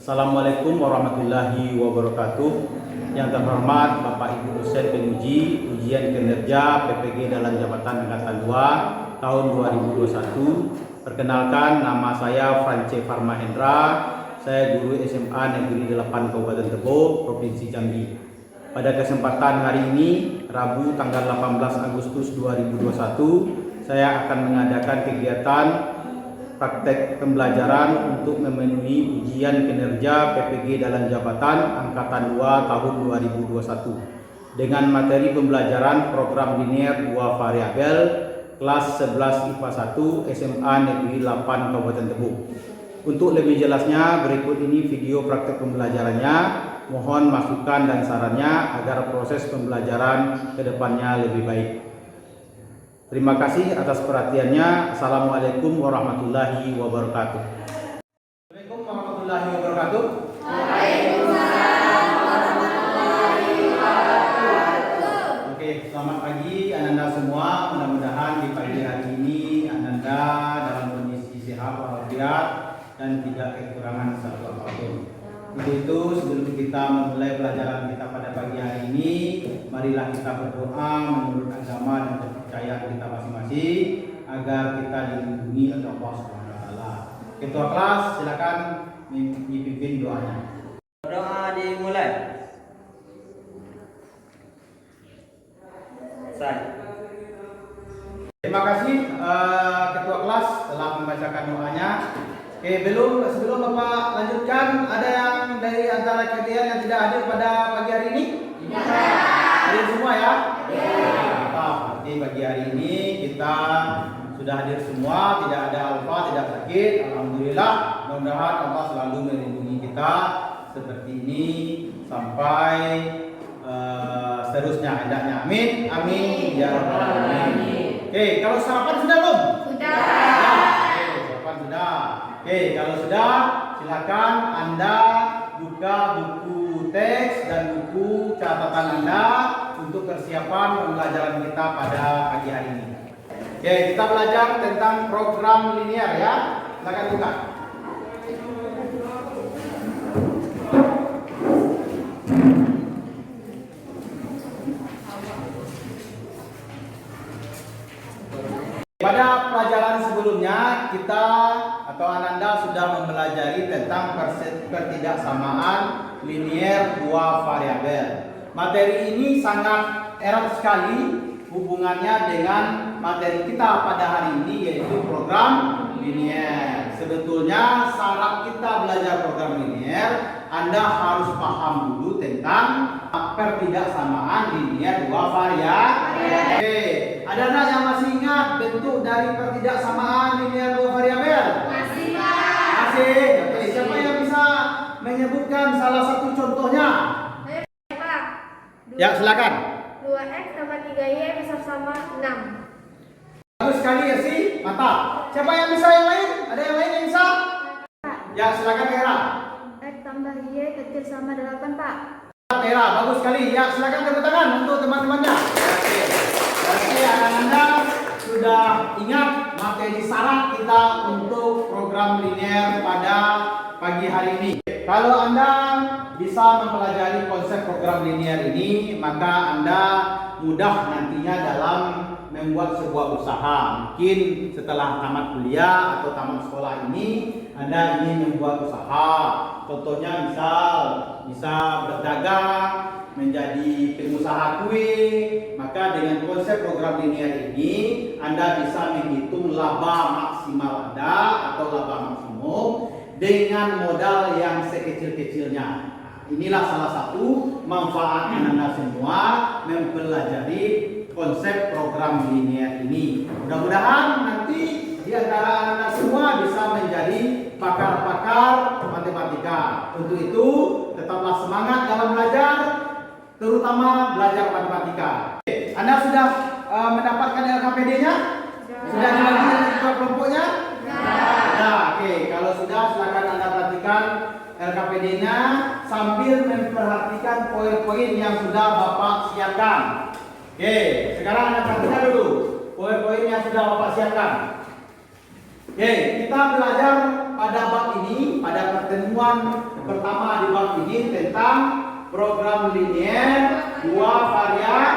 Assalamualaikum warahmatullahi wabarakatuh. Yang terhormat Bapak Ibu dosen penguji ujian kinerja PPG dalam jabatan angkatan 2 tahun 2021. Perkenalkan, nama saya France Farmahendra. Saya guru SMA Negeri 8 Kabupaten Tebo, Provinsi Jambi. Pada kesempatan hari ini, Rabu tanggal 18 Agustus 2021, saya akan mengadakan kegiatan praktek pembelajaran untuk memenuhi ujian kinerja PPG dalam jabatan angkatan 2 tahun 2021 dengan materi pembelajaran program linear 2 variabel kelas 11 IPA 1 SMA Negeri 8 Kabupaten Tebo. Untuk lebih jelasnya, berikut ini video praktek pembelajarannya. Mohon masukan dan sarannya agar proses pembelajaran ke depannya lebih baik. Terima kasih atas perhatiannya. Assalamualaikum warahmatullahi wabarakatuh. Assalamualaikum warahmatullahi wabarakatuh. Waalaikumsalam warahmatullahi wabarakatuh. Oke, selamat pagi Ananda semua. Mudah-mudahan di pagi hari ini Ananda dalam kondisi sehat walafiat dan tidak kekurangan satu apapun. Untuk itu, sebelum kita memulai pelajaran kita pada pagi hari ini, marilah kita berdoa menurut agama dan kepercayaan kita masing-masing agar kita dilindungi oleh Allah Subhanahu wa taala. Ketua kelas, silakan dipimpin doanya. Doa dimulai. Terima kasih Ketua kelas telah membacakan doanya. Oke, sebelum Bapak lanjutkan, ada yang dari antara kalian yang tidak hadir pada pagi hari ini? Tidak. Hadir semua ya? Ya. Berarti pagi hari ini kita sudah hadir semua, tidak ada alfa, tidak sakit. Alhamdulillah, mudah-mudahan Allah selalu melindungi kita seperti ini sampai seterusnya hendaknya. Amin. Amin ya rabbal alamin. Oke, kalau sarapan sudah belum? Sudah. Oke, sarapan sudah. Oke, kalau sudah, silakan Anda buka buku teks dan buku catatan Anda untuk persiapan pembelajaran kita pada pagi hari ini. Oke, kita belajar tentang program linear ya. Silakan buka. Pada pelajaran sebelumnya kita atau Ananda sudah mempelajari tentang pertidaksamaan linier dua variabel. Materi ini sangat erat sekali hubungannya dengan materi kita pada hari ini, yaitu program linier. Sebetulnya syarat kita belajar program linier, Anda harus paham dulu tentang pertidaksamaan linier dua variabel. Oke, ada anak yang masih ingat bentuk dari pertidaksamaan linier dua variabel? Masih, Pak. Masih. Oke, siapa yang bisa menyebutkan salah satu contohnya? Pak. Ya, silakan. 2x tambah 3y bisa sama 6. Bagus sekali ya sih, mantap. Siapa yang bisa yang lain? Ada yang lain yang bisa? Pak. Ya, silakan Hera. X tambah y kecil sama 8, Pak. Hera, bagus sekali. Ya, silakan tepuk tangan untuk teman-temannya. Oke. Berarti Anda sudah ingat materi syarat kita untuk program linear pada pagi hari ini. Kalau Anda bisa mempelajari konsep program linear ini, maka Anda mudah nantinya dalam membuat sebuah usaha. Mungkin setelah tamat kuliah atau tamat sekolah ini, Anda ingin membuat usaha. Contohnya bisa berdagang, menjadi pengusaha kue. Maka dengan konsep program linear ini, Anda bisa menghitung laba maksimal Anda atau laba maksimum dengan modal yang sekecil-kecilnya. Inilah salah satu manfaat Anda semua mempelajari konsep program linear ini. Mudah-mudahan nanti di antara Anda semua bisa menjadi pakar-pakar matematika. Untuk itu, tetaplah semangat dalam belajar, terutama belajar matematika. Anda sudah mendapatkan LKPD-nya? Sudah dibagi dengan ketua kelompoknya? Nah, oke. Kalau sudah, silakan Anda perhatikan LKPD-nya sambil memperhatikan poin-poin yang sudah Bapak siapkan. Oke, sekarang Anda perhatikan dulu poin-poin yang sudah Bapak siapkan. Oke, kita belajar pada bab ini, pada pertemuan pertama di bab ini tentang program linier dua variabel.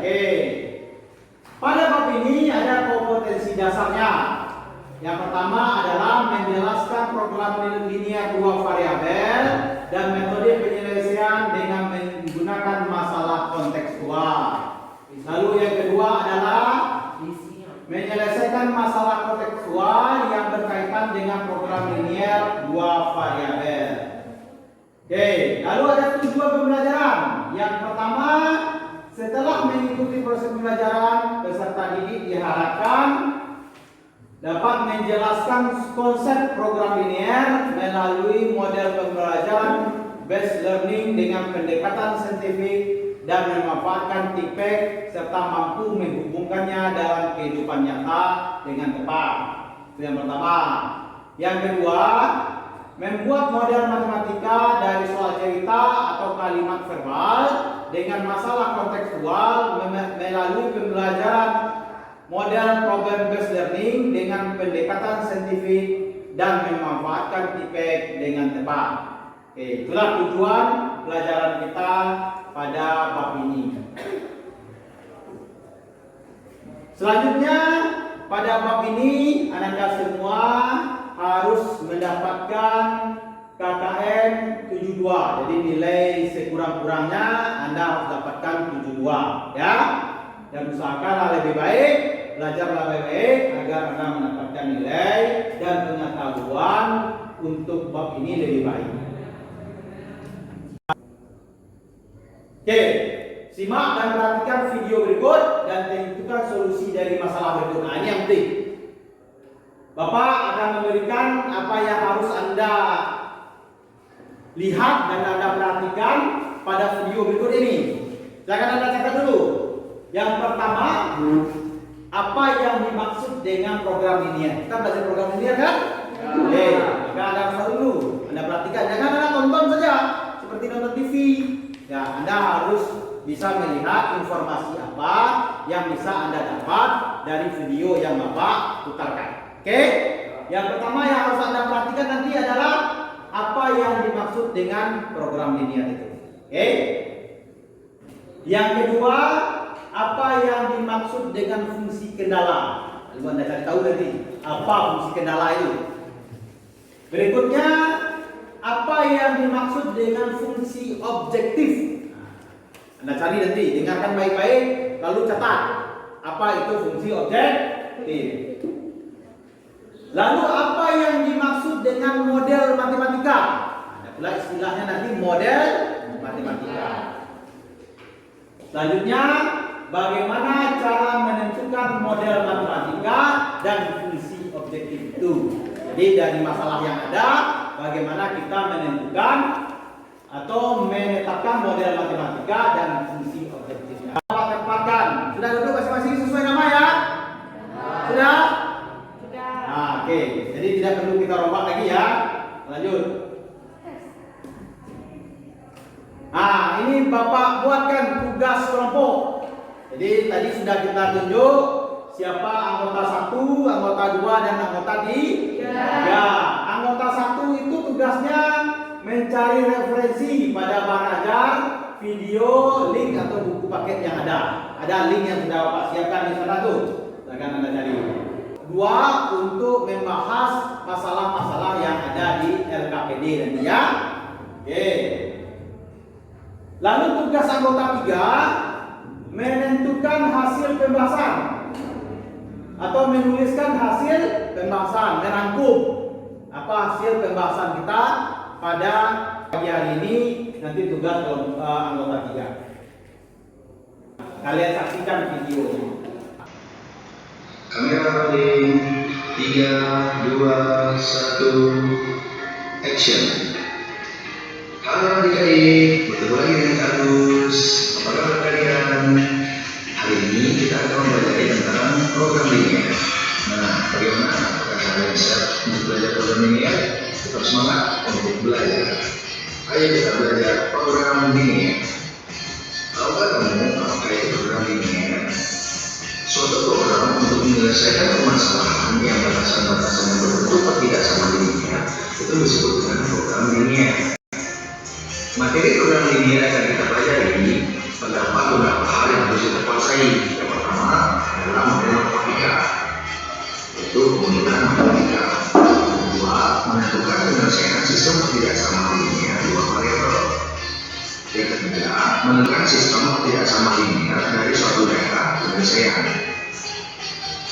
Oke. Pada bab ini ada kompetensi dasarnya. Yang pertama adalah menjelaskan program linier dua variabel dan metode penyelesaian dengan menggunakan masalah kontekstual. Lalu yang kedua adalah menyelesaikan masalah kontekstual yang berkaitan dengan program linier dua variabel. Oke, lalu ada tujuan pembelajaran. Yang pertama, setelah mengikuti proses pembelajaran, peserta didik diharapkan dapat menjelaskan konsep program linier melalui model pembelajaran based learning dengan pendekatan saintifik dan memanfaatkan TIKPEK serta mampu menghubungkannya dalam kehidupan nyata dengan tepat. Itu yang pertama. Yang kedua, membuat model matematika dari soal cerita atau kalimat verbal dengan masalah kontekstual melalui pembelajaran model problem based learning dengan pendekatan saintifik dan memanfaatkan TIKPEK dengan tepat. Oke, itulah tujuan pelajaran kita pada bab ini. Selanjutnya pada bab ini Anda semua harus mendapatkan KKM 72. Jadi nilai sekurang-kurangnya Anda harus dapatkan 72 ya. Dan usahakanlah lebih baik, belajarlah lebih baik agar Anda mendapatkan nilai dan pengetahuan untuk bab ini lebih baik. Oke, simak dan perhatikan video berikut dan tentukan solusi dari masalah berikut. Nah, ini yang penting. Bapak akan memberikan apa yang harus Anda lihat dan Anda perhatikan pada video berikut ini. Silakan Anda catat dulu. Yang pertama, apa yang dimaksud dengan program linier? Kita belajar program linier kan? Oke, maka Anda harus tahu dulu. Anda perhatikan, jangan Anda tonton saja seperti nonton TV. Ya, Anda harus bisa melihat informasi apa yang bisa Anda dapat dari video yang Bapak putarkan. Oke? Yang pertama yang harus Anda perhatikan nanti adalah apa yang dimaksud dengan program linier itu. Oke? Yang kedua, apa yang dimaksud dengan fungsi kendala? Lalu Anda cari tahu nanti apa fungsi kendala itu. Berikutnya, apa yang dimaksud dengan fungsi objektif? Anda cari nanti, dengarkan baik-baik, lalu catat apa itu fungsi objektif. Lalu apa yang dimaksud dengan model matematika? Ada pula istilahnya nanti model matematika. Selanjutnya, bagaimana cara menentukan model matematika dan fungsi objektif itu? Jadi dari masalah yang ada, bagaimana kita menentukan atau menetapkan model matematika dan fungsi objektifnya. Dapat tempatkan. Sudah duduk masing-masing sesuai nama ya? Sudah? Sudah. Nah, oke. Jadi tidak perlu kita rombak lagi ya. Lanjut. Nah, ini Bapak buatkan tugas kelompok. Jadi tadi sudah kita tunjuk siapa anggota 1, anggota 2 dan anggota 3. Ya, anggota 1 itu tugasnya mencari referensi pada bahan ajar, video, link atau buku paket yang ada. Ada link yang sudah Bapak siapkan di sana tuh. Silakan Anda cari. 2 untuk membahas masalah-masalah yang ada di LKPD nanti ya. Oke. Lalu tugas anggota 3 menentukan hasil pembahasan atau menuliskan hasil pembahasan, merangkum apa hasil pembahasan kita pada pagi hari ini. Nanti tugas anggota 3. Kalian saksikan videonya. Kamera rolling 3, 2, 1 action. Halo adik-adik, bertemu lagi dengan Kak Agus. Apa kabar kalian? Hari ini kita akan mempelajari tentang program linier. Nah, bagaimana? Apakah kalian siap untuk belajar program linier? Tetap semangat untuk belajar. Ayo kita belajar program linier. Tahukah kamu apakah itu program linier? Suatu program untuk menyelesaikan permasalahan batasan yang batasan-batasannya berbentuk pertidaksama linear itu disebut dengan program linear. Materi program linear akan kita pelajari terdapat beberapa hal yang harus kita kuasai. Yang pertama adalah model matematika, yaitu penggunaan matematika. Yang kedua, menentukan penyelesaian sistem pertidaksama linear dua variabel. Yang ketiga, menentukan sistem pertidaksama linear dari suatu daerah penyelesaian.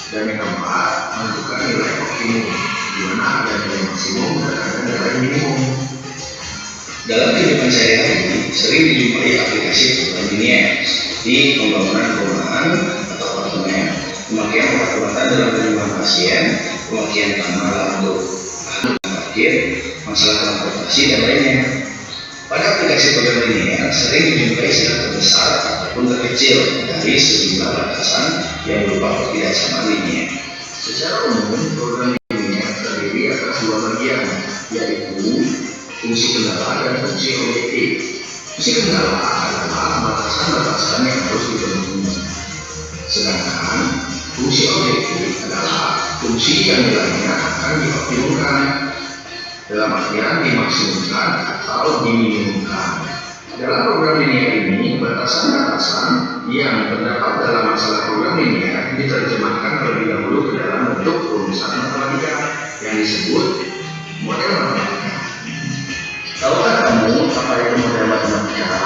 Dan yang keempat, menentukan nilai optimum, di mana ada nilai maksimum dan ada nilai minimum. Dalam kehidupan sehari-hari, sering dijumpai aplikasi program linear seperti pembangunan perumahan atau apartemen, pemakaian obat-obatan dalam penyembuhan pasien, pemakaian tanah untuk parkir, masalah transportasi, dan lainnya. Pada aplikasi program linear sering dijumpai sila terbesar ataupun terkecil dari sejumlah batasan yang berupa pertidaksama linear. Secara umum, program linear terdiri atas dua bagian, yaitu fungsi kendala dan fungsi objektif. Fungsi kendala adalah batasan-batasan yang harus dipenuhi. Sedangkan fungsi objektif adalah fungsi yang nilainya akan dioptimumkan, dalam artian dimaksimumkan atau diminimumkan. Dalam program linear ini, batasan-batasan yang terdapat dalam masalah program linear diterjemahkan terlebih dahulu ke dalam bentuk rumusan matematika yang disebut model matematika. Tahukah kamu apa itu model matematika?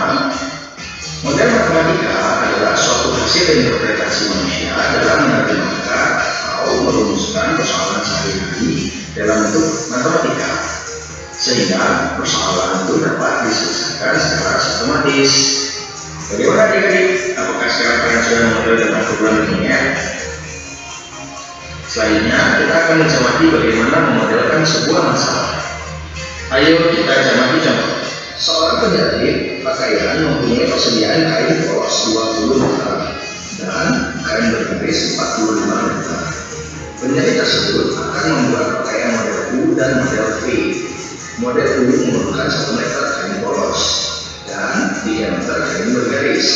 Model matematika adalah suatu hasil interpretasi manusia dalam menerjemahkan atau merumuskan persoalan sehari-hari dalam bentuk matematika, sehingga persoalan itu dapat diselesaikan secara sistematis. Bagaimana adik-adik? Apakah sekarang kalian sudah mengenal tentang program linear? Selanjutnya, kita akan mencermati bagaimana memodelkan sebuah masalah. Ayo kita cermati contoh. Seorang penjahit pakaian mempunyai persediaan kain polos 20 meter dan kain bergaris 45 meter. Penjahit tersebut akan membuat pakaian model U dan model V. Model U memerlukan 1 meter kain polos dan 3 meter kain bergaris.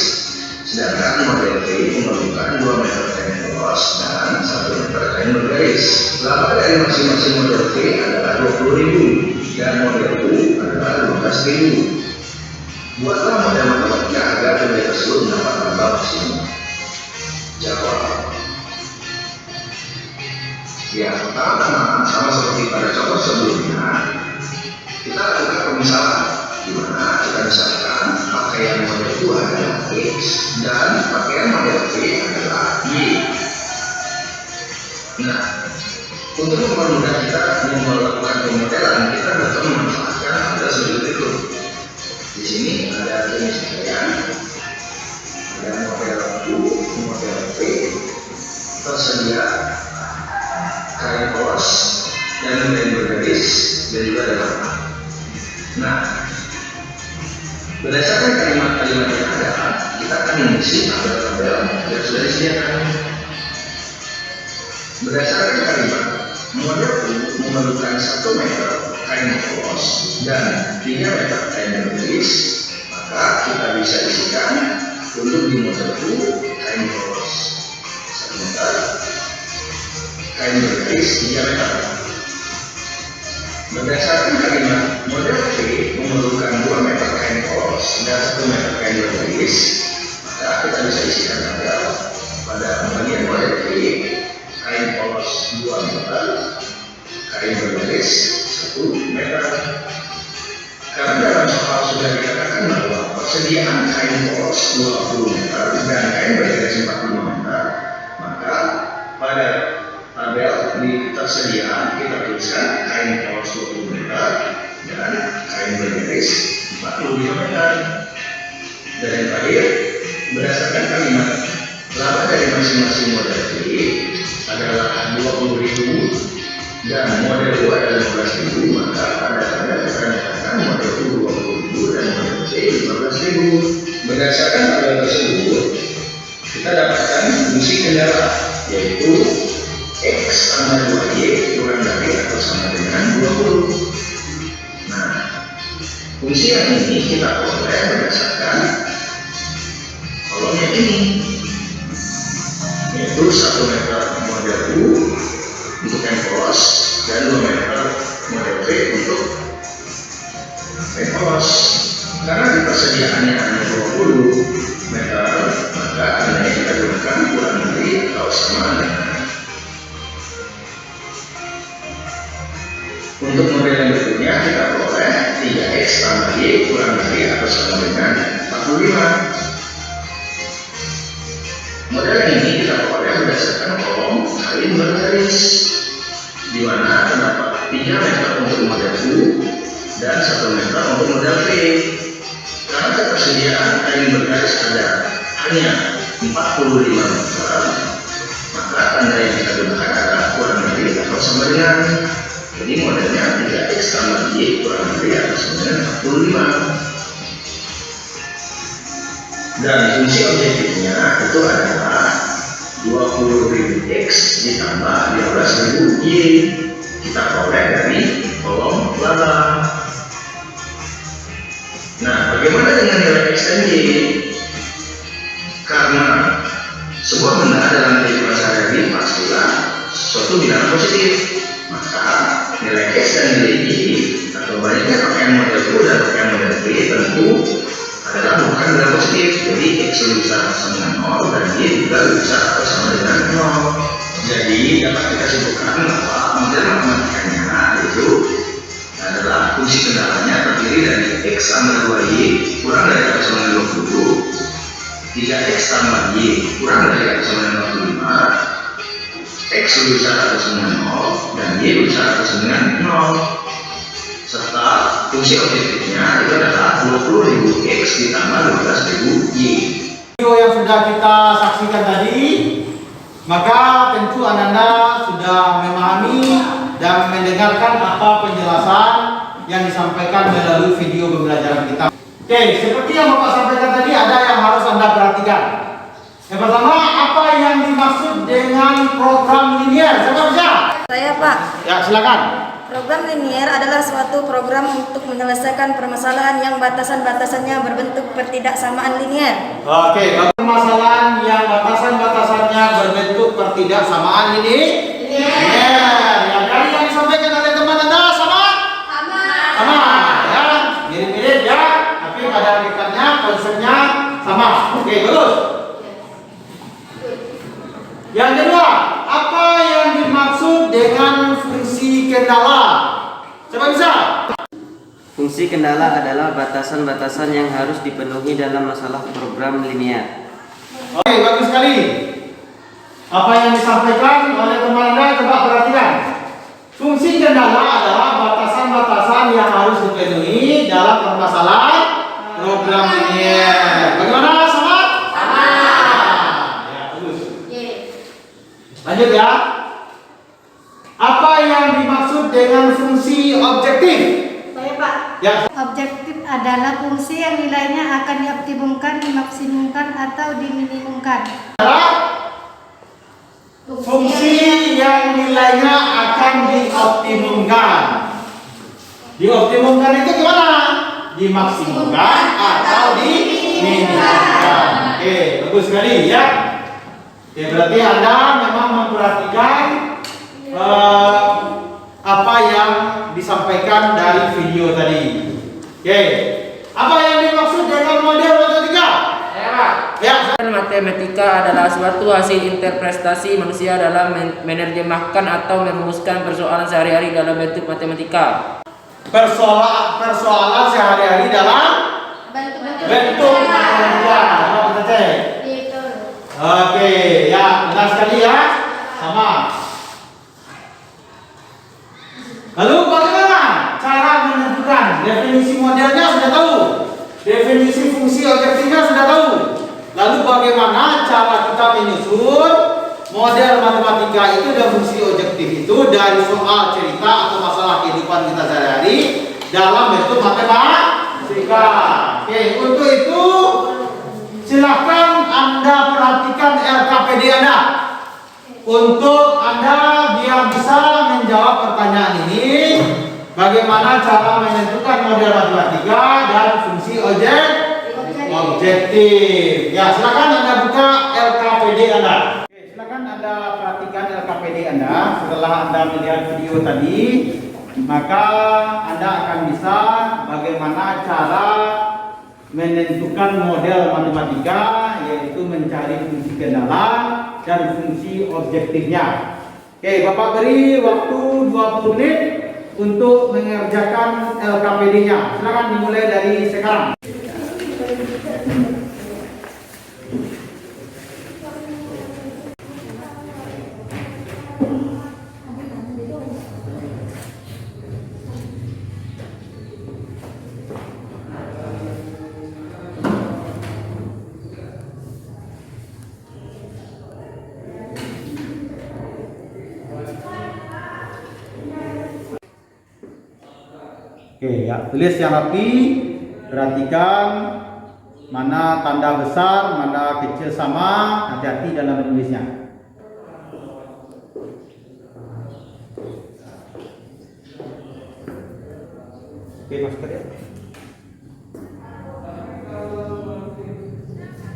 Sedangkan model V memerlukan 2 meter kain polos dan 1 meter kain bergaris. Laba dari masing-masing model V adalah 20.000 dan model U adalah 15.000. Buatlah model matematika agar penjahit tersebut mendapat laba maksimum. Jawab. Ya, pertama-tama sama seperti pada contoh sebelumnya, kita lakukan pemisahan, di mana kita misalkan pakaian model U adalah X dan pakaian model V adalah Y. Nah, untuk mempermudah kita melakukan pemodelan, kita dapat memanfaatkan hal seperti berikut. Di sini ada jenis pakaian, ada model U, model V, tersedia kain polos dan kain bergaris, dan juga ada laba. Nah, berdasarkan kalimat-kalimat yang ada, kita akan mengisi tabel-tabel yang sudah disediakan. Berdasarkan kalimat, model U memerlukan 1 meter kain polos dan 3 meter kain bergaris, maka kita bisa isikan untuk di model U kain polos 1 meter, kain bergaris 3 meter. Berdasarkan kalimat, model V memerlukan 2 meter kain polos dan 1 meter kain bergaris, maka kita bisa isikan tabel pada bagian model V, kain polos 2 meter, kain bergaris 1 meter. Karena dalam soal sudah dikatakan bahwa persediaan kain polos 20 meter dan kain bergaris 45 meter, maka pada tabel di ketersediaan kita tuliskan kain polos 20 meter dan kain bergaris 45 meter. Dan yang terakhir, berdasarkan kalimat, laba dari masing-masing model V adalah 20.000 dan model U adalah 15.000, maka pada tabel kita nyatakan model U 20.000 dan model V 15.000. Berdasarkan tabel tersebut, kita dapatkan fungsi kendala, yaitu X sama 2Y kurang dari atau sama dengan 20. Nah, fungsi yang ini kita peroleh berdasarkan kolom yang ini, yaitu 1 meter model U persediaannya hanya 20 meter, maka Anda kita gunakan kurang lebih atau sama dengan. Untuk model yang berikutnya kita peroleh 3x tambah y kurang lebih atau sama dengan 45. Model ini kita peroleh berdasarkan kolom kali bergaris, di mana terdapat 3 meter untuk model U dan 1 meter untuk model V. Karena ketersediaan kain bergaris ada hanya 45 meter, maka tanda yang kita gunakan adalah kurang lebih atau sama dengan. Jadi modelnya 3x tambah y kurang lebih atau sama dengan 45. Dan fungsi objektifnya itu adalah 20.000x ditambah 15.000y. Kita peroleh dari kolom laba. Nah, bagaimana dengan nilai x dan y? Karena sebuah benda dalam kehidupan sehari-hari pastilah suatu bilangan positif, maka nilai x dan nilai y atau baliknya pakaian model U dan pakaian model V tentu adalah bukan bilangan positif. Jadi x lebih besar atau sama dengan 0 dan y juga lebih besar atau sama dengan 0. Jadi dapat kita simpulkan bahwa model matematikanya itu adalah fungsi kendalanya terdiri dari x tambah 2y kurang dari atau sama dengan 20, 3x tambah y kurang dari atau sama dengan 25, x lebih besar atau sama dengan 0 dan y lebih besar atau sama dengan 0, serta fungsi objektifnya itu adalah 20.000x ditambah 12.000y. Video yang sudah kita saksikan tadi, maka tentu Anda sudah memahami dan mendengarkan apa penjelasan yang disampaikan melalui video pembelajaran kita. Oke, seperti yang Bapak sampaikan tadi, ada yang harus Anda perhatikan. Yang pertama, apa yang dimaksud dengan program linier? Siapa bisa? Saya Pak. Ya, silakan. Program linier adalah suatu program untuk menyelesaikan permasalahan yang batasan-batasannya berbentuk pertidaksamaan linier. Oke, permasalahan yang batasan-batasannya berbentuk pertidaksamaan ini. Linier. Ya, dari yang disampaikan oleh teman Anda sama? Sama. Ya, mirip-mirip ya, tapi pada hakikatnya konsepnya sama. Oke, bagus. Yang kedua, apa yang dimaksud dengan fungsi kendala? Coba bisa? Fungsi kendala adalah batasan-batasan yang harus dipenuhi dalam masalah program linier. Oke, bagus sekali. Apa yang disampaikan oleh teman Anda, coba perhatikan. Fungsi kendala adalah batasan-batasan yang harus dipenuhi dalam permasalahan program linier. Bagaimana, sama? Sama. Ya, bagus. Lanjut ya. Apa yang dimaksud dengan fungsi objektif? Saya Pak. Ya. Objektif adalah fungsi yang nilainya akan dioptimumkan, dimaksimumkan atau diminimumkan. Fungsi yang nilainya akan dioptimumkan. Dioptimumkan itu gimana? Dimaksimumkan atau diminimumkan. Oke, bagus sekali ya. Oke, berarti Anda memang memperhatikan apa yang disampaikan dari video tadi. Oke, apa yang dimaksud dengan model matematika? Ya, Matematika adalah suatu hasil interpretasi manusia dalam menerjemahkan atau merumuskan persoalan sehari-hari dalam bentuk matematika. persoalan sehari-hari dalam bentuk matematika. Coba kita cek. Oke, ya benar sekali ya, sama. Lalu bagaimana cara menentukan? Definisi modelnya sudah tahu, definisi fungsi objektifnya sudah tahu. Lalu bagaimana cara kita menyusun model matematika itu dan fungsi objektif itu dari soal cerita atau masalah kehidupan kita sehari-hari dalam bentuk matematika. Oke, untuk itu silahkan Anda perhatikan LKPD Anda untuk Anda biar bisa menjawab pertanyaan ini. Bagaimana cara menentukan model matematika dan fungsi objektif. Ya, silakan Anda buka LKPD Anda. Oke, silakan Anda perhatikan LKPD Anda. Setelah Anda melihat video tadi, maka Anda akan bisa bagaimana cara menentukan model matematika, yaitu mencari fungsi kendala dan fungsi objektifnya. Oke, Bapak beri waktu 20 menit untuk mengerjakan LKPD-nya. Silakan dimulai dari sekarang. Oke ya, tulis yang rapi, perhatikan mana tanda besar, mana kecil sama, hati-hati dalam menulisnya. Oke, masuk ya.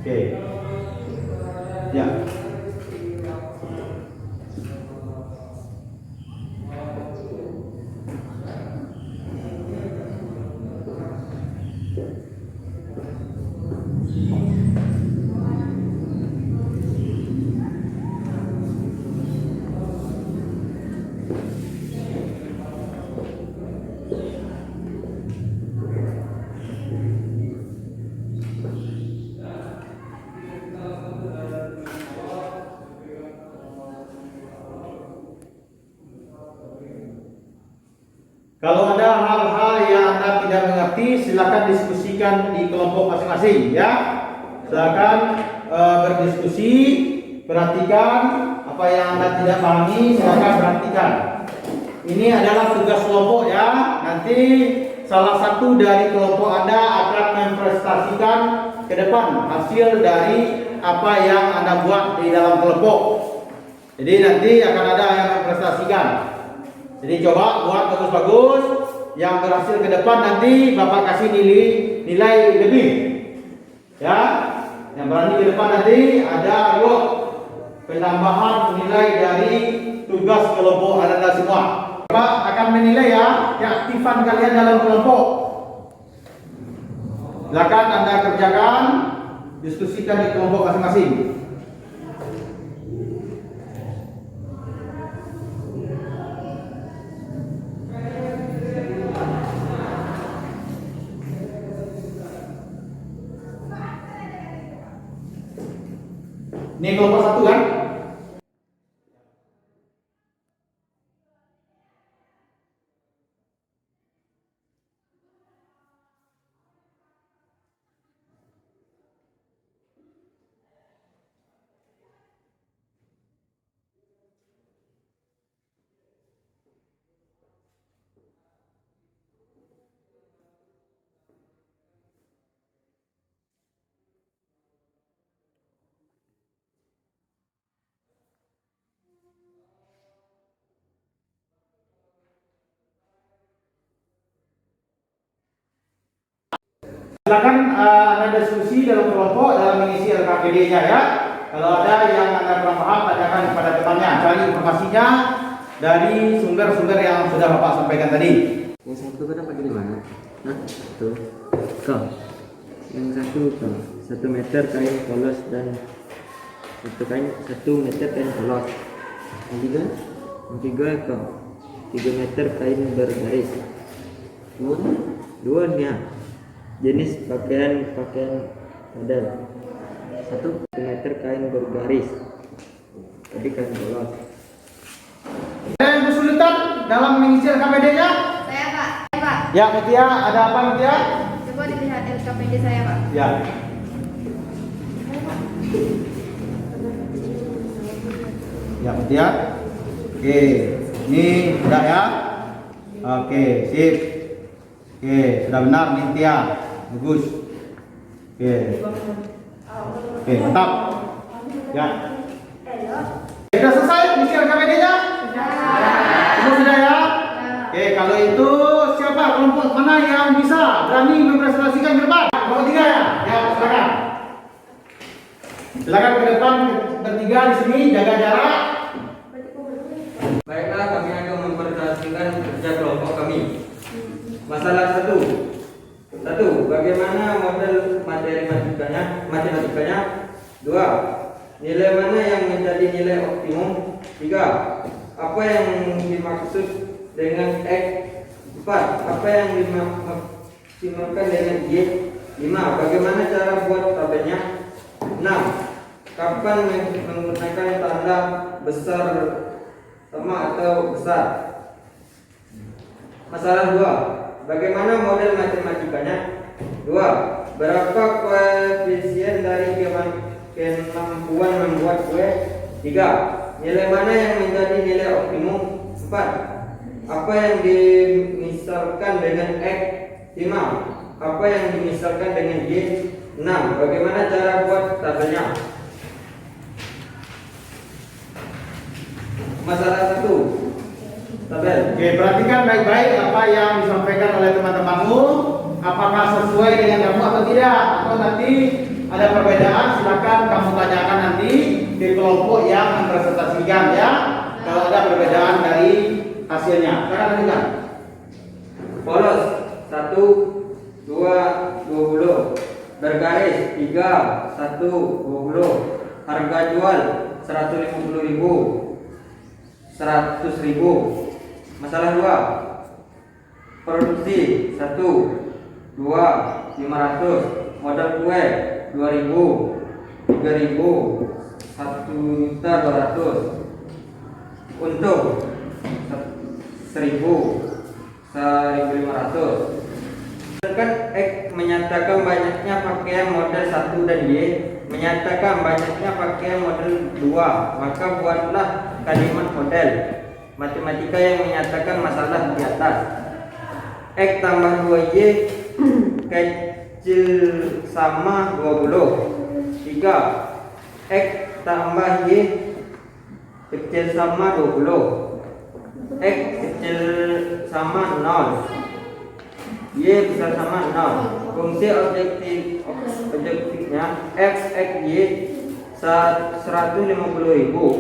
Oke. Ya. Kalau ada hal-hal yang Anda tidak mengerti, silakan diskusikan di kelompok masing-masing ya. Silakan berdiskusi, perhatikan apa yang Anda tidak pahami, silakan perhatikan. Ini adalah tugas kelompok ya. Nanti salah satu dari kelompok Anda akan mempresentasikan ke depan hasil dari apa yang Anda buat di dalam kelompok. Jadi nanti akan ada yang mempresentasikan. Jadi coba buat bagus-bagus, yang berhasil ke depan nanti Bapak kasih nilai lebih. Ya, yang berani ke depan nanti ada reward penambahan nilai dari tugas kelompok Anda semua. Bapak akan menilai ya keaktifan kalian dalam kelompok. Silakan Anda kerjakan, diskusikan di kelompok masing-masing. Ini kelompok satu kan? Silakan Anda diskusi dalam kelompok dalam mengisi LKPD-nya ya. Kalau ada yang Anda kurang paham, tanyakan kepada temannya. Cari informasinya dari sumber-sumber yang sudah Bapak sampaikan tadi. Yang satu kau dapat dari mana? Nah, tuh kau. Yang satu kau 1 meter kain polos dan 1 meter kain polos. Yang tiga kau 3 meter kain bergaris. Dua nih. Jenis pakaian model 1 meter kain bergaris. Tadi kain polos. Ada yang kesulitan dalam mengisi LKPD-nya? Saya Pak. Ya, Mutia, ada apa Mutia? Coba dilihat LKPD saya Pak. Ya. Ya, Mutia. Oke, ini sudah ya. Oke, sip. Oke, sudah benar Mutia. Bagus. Oke, mantap. Ya. Sudah selesai misi LKPD-nya? Semua sudah ya? Oke, kalau itu siapa kelompok mana yang bisa berani mempresentasikan ke depan? Kelompok 3 ya? Ya, silakan. Silakan ke depan bertiga di sini, jaga jarak. Baiklah, kami akan mempresentasikan kerja kelompok kami. Masalah 1. 1. Bagaimana model matematikanya? 2. Nilai mana yang menjadi nilai optimum? 3. Apa yang dimaksud dengan X? 4. Apa yang dimaksimalkan dengan Y? 5. Bagaimana cara buat tabelnya? 6. Kapan menggunakan tanda besar sama atau besar? Masalah 2. Bagaimana model matematikanya? 2. Berapa koefisien dari kemampuan membuat kue? 3. Nilai mana yang menjadi nilai optimum? 4. Apa yang dimisalkan dengan X? 5. Apa yang dimisalkan dengan Y? 6. Bagaimana cara buat tabelnya? Masalah 1. Tabel. Oke, perhatikan baik-baik apa yang disampaikan oleh teman-temanmu. Apakah sesuai dengan kamu atau tidak? Atau nanti ada perbedaan, silakan kamu tanyakan nanti di kelompok yang mempresentasikan ya. Kalau ada perbedaan dari hasilnya, silakan lanjutkan. Polos 1, 2, 20. Bergaris 3, 1, 20. Harga jual 150.000, 100.000. Masalah 2. Produksi 1, 2, 500. Modal kue 2.000, 3.000, 1.200.000. Untung 1.000, 1.500. Sedangkan X menyatakan banyaknya pakaian model 1 dan Y menyatakan banyaknya pakaian model 2, maka buatlah kalimat model matematika yang menyatakan masalah di atas. X tambah 2Y kecil sama 20. 3. X tambah Y kecil sama 20. X kecil sama 0. Y besar sama 0. Fungsi objektifnya X Y 150.000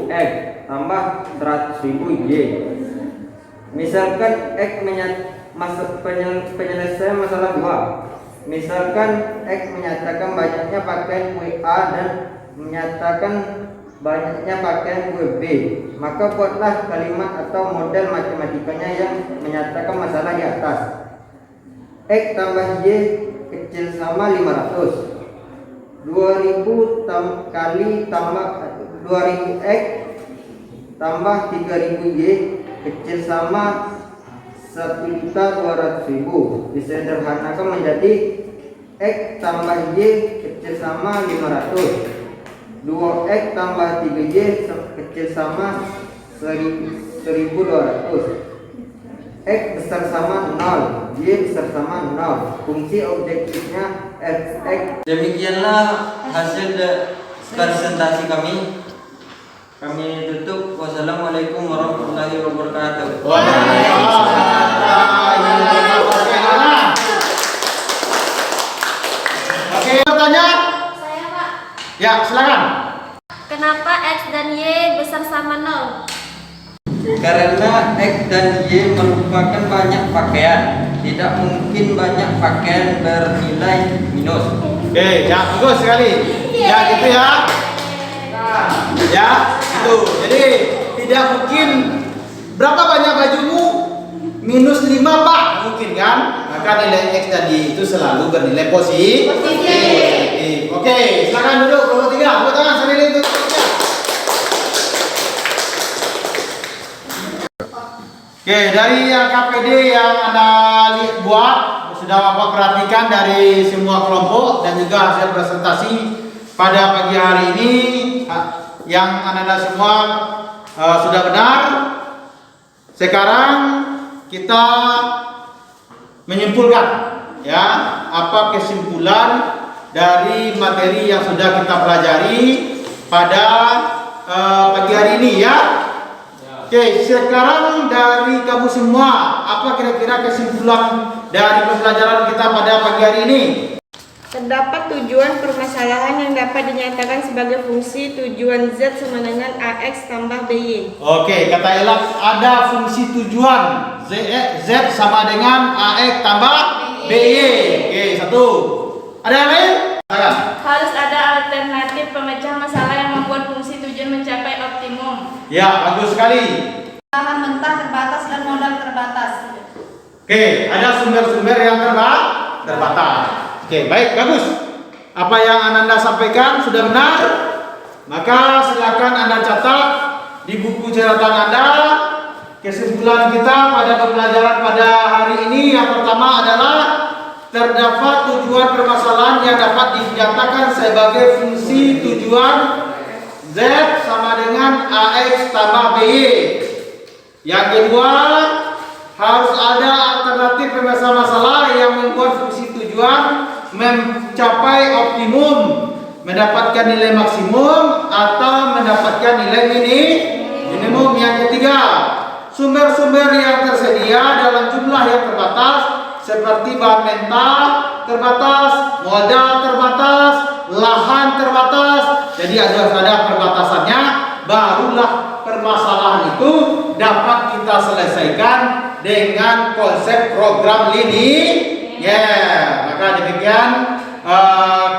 X tambah 100.000 Y. Misalkan X penyelesaian masalah 2. Misalkan X menyatakan banyaknya pakaian kue A dan menyatakan banyaknya pakaian kue B, maka buatlah kalimat atau model matematikanya yang menyatakan masalah di atas. X tambah Y kecil sama 500. 2000 kali tambah 2000 X tambah 3000 Y kecil sama 1.200.000. Disederhanakan menjadi X tambah Y kecil sama 500. 2X tambah 3Y kecil sama 1.200. X besar sama 0, Y besar sama 0. Fungsi objektifnya X. Demikianlah hasil presentasi kami. Kami tutup. Wassalamualaikum warahmatullahi wabarakatuh. Oke, bertanya? Saya, Pak. Ya, silakan. Kenapa X dan Y besar sama 0? Karena X dan Y merupakan banyak pakaian. Tidak mungkin banyak pakaian bernilai minus. Oke, ya bagus sekali. Ya gitu ya. Ya, itu. Jadi tidak mungkin berapa banyak bajumu? Minus 5 Pak, mungkin kan? Maka nilai X dan Y itu selalu bernilai positif. Oke, silakan duduk kelompok 3. Angkat tangan sambil itu. Oke, dari KPD yang Anda buat, sudah Bapak perhatikan dari semua kelompok dan juga hasil presentasi pada pagi hari ini yang Anda semua sudah benar. Sekarang kita menyimpulkan ya, apa kesimpulan dari materi yang sudah kita pelajari pada pagi hari ini ya. Oke, sekarang dari kamu semua, apa kira-kira kesimpulan dari pembelajaran kita pada pagi hari ini? Terdapat tujuan permasalahan yang dapat dinyatakan sebagai fungsi tujuan Z sama dengan AX tambah BY. Oke, kata Elak ada fungsi tujuan Z sama dengan AX tambah BY. Oke, satu. Ada yang lain? Silakan. Harus ada alternatif pemecah masalah yang membuat fungsi tujuan mencapai optimum. Ya, bagus sekali. Lahan mentah terbatas dan modal terbatas. Oke, ada sumber-sumber yang terbatas. Oke, baik, bagus. Apa yang Ananda sampaikan sudah benar? Maka silakan Anda catat di buku catatan Anda. Kesimpulan kita pada pembelajaran pada hari ini yang pertama adalah terdapat tujuan permasalahan yang dapat dinyatakan sebagai fungsi tujuan Z sama dengan AX tambah BY. Yang kedua, harus ada alternatif permasalahan yang membuat fungsi tujuan mencapai optimum, mendapatkan nilai maksimum atau mendapatkan nilai minimum. Yang ketiga, sumber-sumber yang tersedia dalam jumlah yang terbatas seperti bahan mentah terbatas, modal terbatas, lahan terbatas. Jadi harus ada perbatasannya, barulah permasalahan itu dapat kita selesaikan dengan konsep program linier. Maka demikian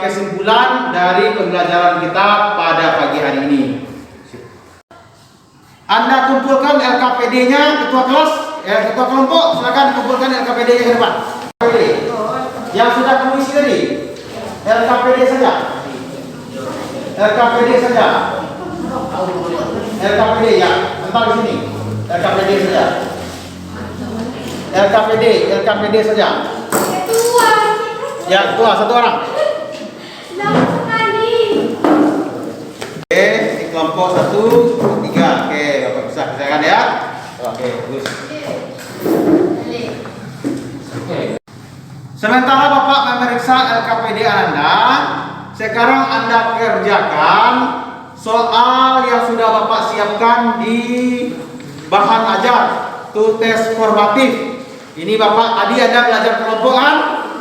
kesimpulan dari pembelajaran kita pada pagi hari ini. Anda kumpulkan LKPD-nya, ketua kelas, ketua kelompok, silakan kumpulkan LKPD-nya ke depan. Yang sudah kamu isi tadi, LKPD saja. LKPD saja. LKPD ya, tentang di sini. LKPD saja. LKPD saja. Ya, ketua satu orang. Oke, di kelompok 1, 3. Oke, Bapak bisa kerjakan ya. Oke, bagus. Sementara Bapak memeriksa LKPD Anda, sekarang Anda kerjakan soal yang sudah Bapak siapkan di bahan ajar to tes formatif. Ini Bapak tadi Anda belajar kelompokan,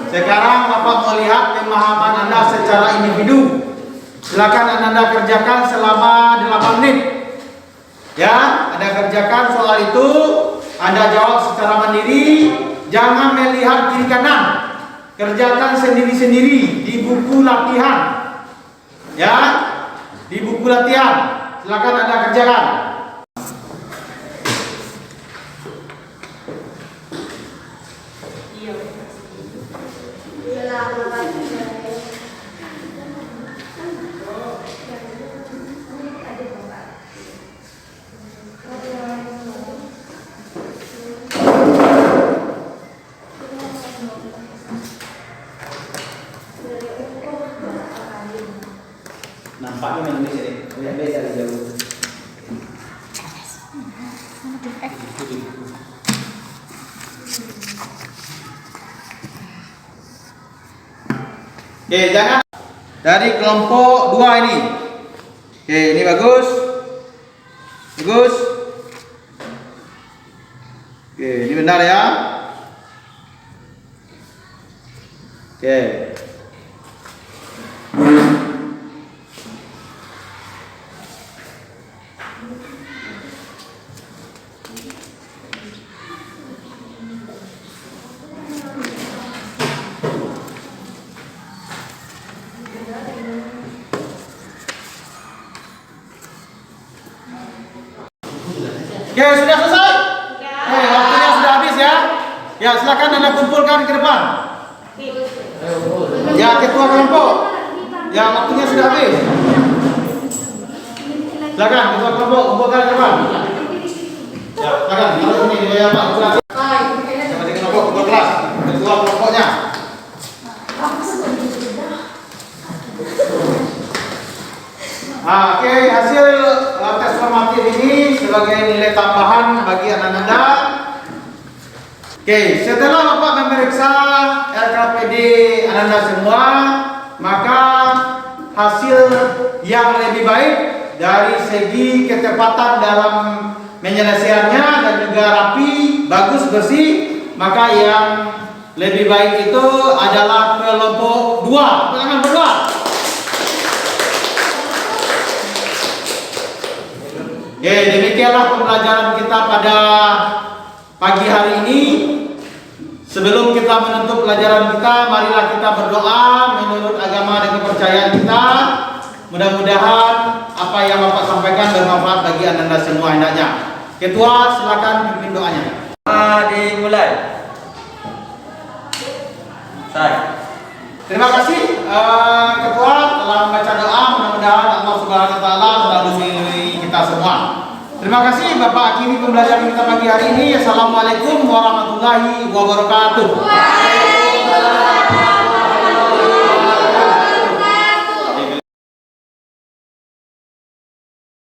sekarang Bapak melihat pemahaman Anda secara individu. Silakan Anda kerjakan selama 8 menit. Ya, Anda kerjakan soal itu, Anda jawab secara mandiri, jangan melihat kiri kanan. Kerjakan sendiri-sendiri di buku latihan. Ya, di buku latihan. Silakan Anda kerjakan. Nampaknya Indonesia ini udah beda dari jauh. Oke, jangan dari kelompok 2 ini. Oke, ini bagus. Bagus. Oke, ini benar ya. Oke. Oke, sudah selesai? Oke, waktunya sudah habis ya. Ya, silakan Anda kumpulkan ke depan. Ya, ketua kelompok. Ya, waktunya sudah habis. Silakan ketua kelompok kumpulkan ke depan. Ya, silakan. Kalau ini ya Pak, kelas. Sama di kelompok ketua kelas, ketua kelompoknya. Nah, oke, hasil tes formatif ini sebagai nilai tambahan bagi anak-anak. Oke, setelah Bapak memeriksa LKPD anak-anak semua, maka hasil yang lebih baik dari segi ketepatan dalam menyelesaikannya dan juga rapi, bagus, bersih, maka yang lebih baik itu adalah kelompok 2. Tangan berdua. Oke, demikianlah pembelajaran kita pada pagi hari ini. Sebelum kita menutup pelajaran kita, marilah kita berdoa menurut agama dan kepercayaan kita. Mudah-mudahan apa yang Bapak sampaikan bermanfaat bagi Anda semua hendaknya. Ketua, silakan pimpin doanya. Dimulai. Saya. Terima kasih Ketua telah membaca doa. Mudah-mudahan Allah Subhanahu wa taala selalu melindungi kita semua. Terima kasih Bapak akhiri pembelajaran kita pagi hari ini. Assalamualaikum warahmatullahi wabarakatuh.